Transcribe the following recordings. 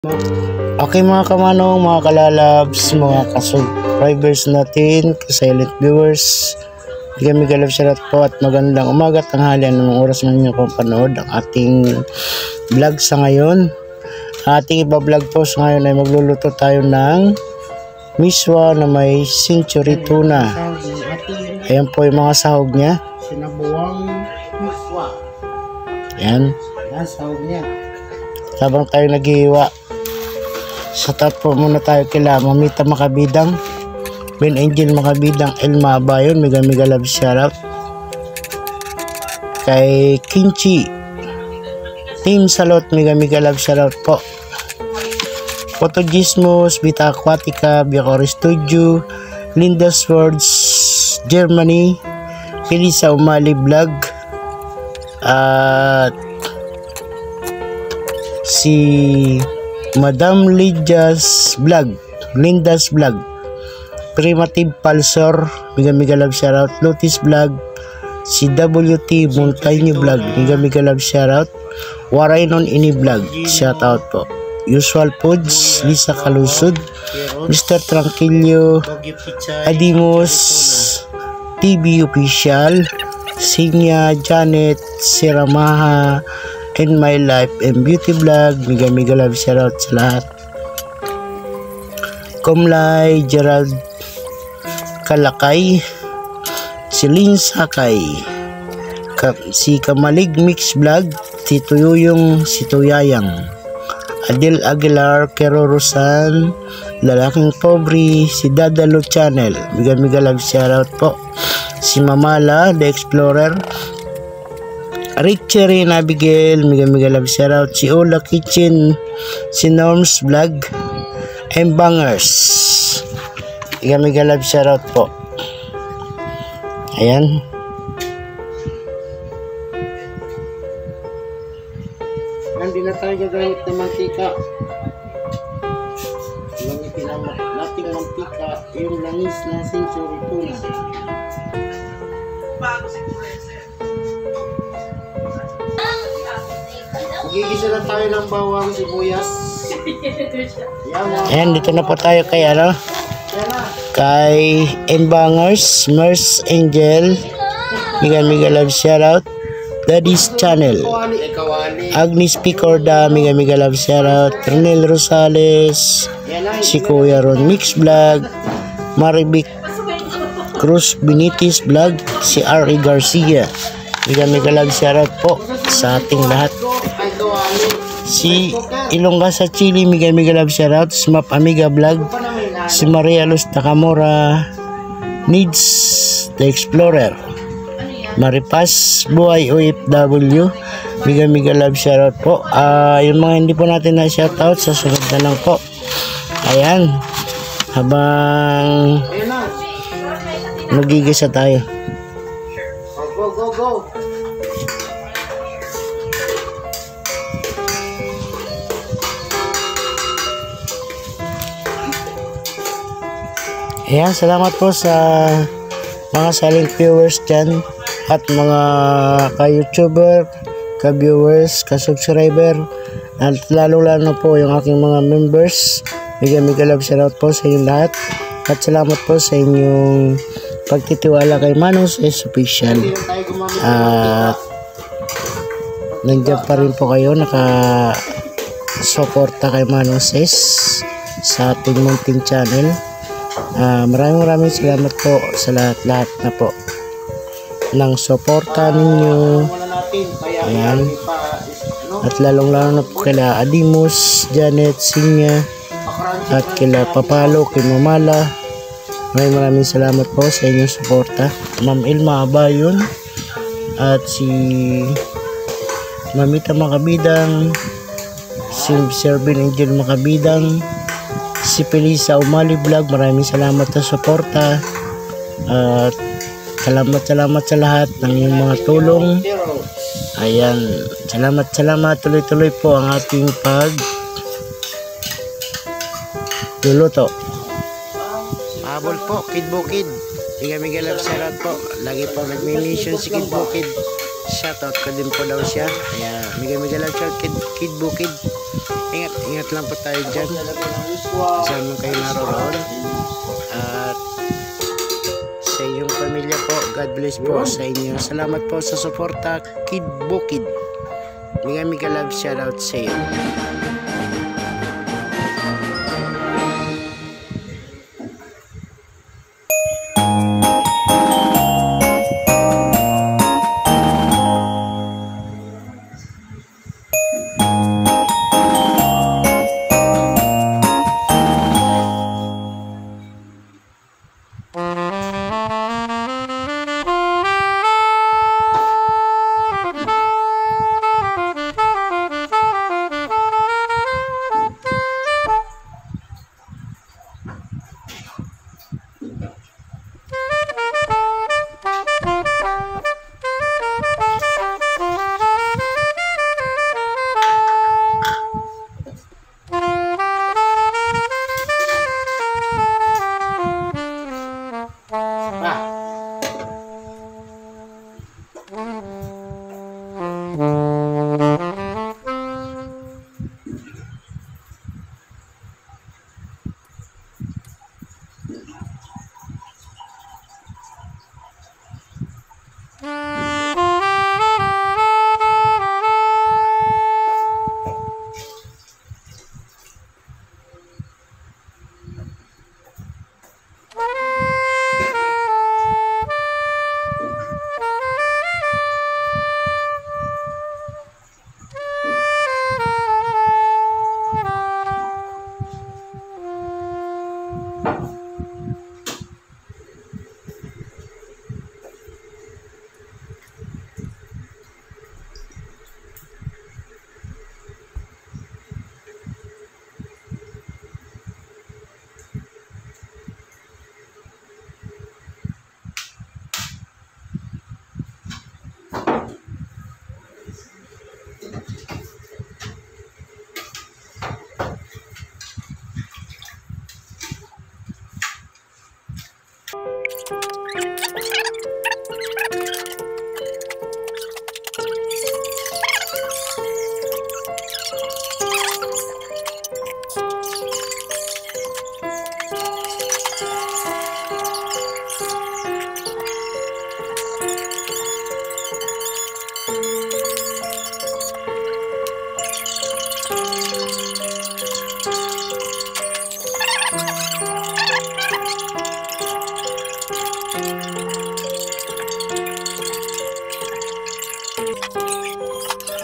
Okay mga kamanong, mga kalalabs, mga ka-subscribers natin, ka-silent viewers, kami galap shoutout po at magandang umaga, tanghali, anong oras man ninyo kung panood ang ating vlog sa ngayon. Ating iba-vlog po sa ngayon ay magluluto tayo ng miswa na may century tuna. Ayan po yung mga sahog niya. Sinabuang miswa. Ayan. Ayan sahog niya. Habang tayo naghihiwa, shoutout po muna tayo kila Mamita Makabidang, Ben Angel Makabidang, Elma Abayon, mega love shoutout. Kay Kinchi Team Salot, mega love shoutout po. Photogismos, Vita Aquatica, Biacor Studio, Linda Swords, Germany, Elisa Umali Vlog, at si Madam Lydia's Vlog, Linda's Vlog, Primitive Pulsar, mega love shoutout. Lotus Vlog, si WT Montaño Vlog, mega love shoutout. Warainon Ini Vlog, shoutout po. Usual Foods, Lisa Kalusud, Mr. Tranquillo, Adimos TV Official, Sinya, Janet, Siramaha, and My Life and Beauty Vlog, mega love shoutout sa lahat. Komlay, Gerald Kalakay, si Lynn Sakay, si Kamalig Mix Vlog, si Tuyuyong, si Tuyayang, Adel Aguilar, Kero Rosan, Lalaking Pobre, si Dadalo Channel, mega love shoutout po. Si Mamala The Explorer, Rick Cherry Abigail, mega love shoutout. Si Ola Kitchen, si Norms Vlog, and Bangers, mega love shoutout po. Ayan. Hindi na tayo gagamit ng mantika. Gamitin ang nating mantika, yung langis ng century tuna. Gigisa na tayo ng bawang, sibuyas. Ayan, dito na po tayo kay kay Enbangers, Mers Angel, mega love shoutout. Daddy's Channel, Agnes Picorda, mega love shoutout. Renel Rosales, si Kuya Ron Mix Vlog, Maribik Cruz Benitis Vlog, si R.E. Garcia, mega love shoutout po sa ating lahat. Si Ilongga sa Chile, mega love shoutout. Si Map Amiga Vlog, si Maria Luz Takamura, Needs The Explorer, Maripas Buhay OFW, mega love shoutout po. Yung mga hindi po natin na shoutout, sa sunod na lang po. Ayan, habang magigisa tayo. Go. Ayan, salamat po sa mga silent viewers dyan at mga ka-YouTuber, ka-viewers, ka-subscriber, at lalo po yung aking mga members. Mega love shoutout po sa inyong lahat at salamat po sa inyong pagtitiwala kay Manong S Official. At nandiyan pa rin po kayo naka-suporta kay Manong S sa ating munting channel. Maraming salamat po sa lahat na po ng suporta ninyo. Ayan. At lalong na po kila Adimos, Janet, Sinya, at kila Papalo, Kimamala. Maraming salamat po sa inyong suporta. Ma'am Elma Abayon, at si Mamita Makabidang, si Sir Ben Angel Makabidang, si Felisa Umali Vlog, maraming salamat sa suporta. At salamat sa lahat ng inyong mga tulong. Ayan, salamat, tuloy po ang ating luluto. Habol po, Kid Bukid, mega love shoutout po. Lagi po nag-mention si Kid Bukid, shoutout ko din po daw siya. Kaya mega love shoutout Kid Bukid. Ingat lang po tayo dyan. Saan man kayo naroon. At sa inyong pamilya po, God bless po sa inyo. Salamat po sa suporta, Kid Bukid. Mega love shoutout sa iyo.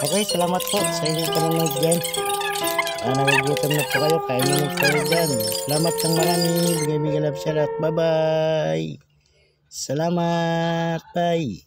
Okay, salamat po sa inyong panonood dyan. Nagigutom na po kayo, kain nyo po dyan. Salamat ng marami. Bigay love shoutout. Bye bye. Salamat. Bye.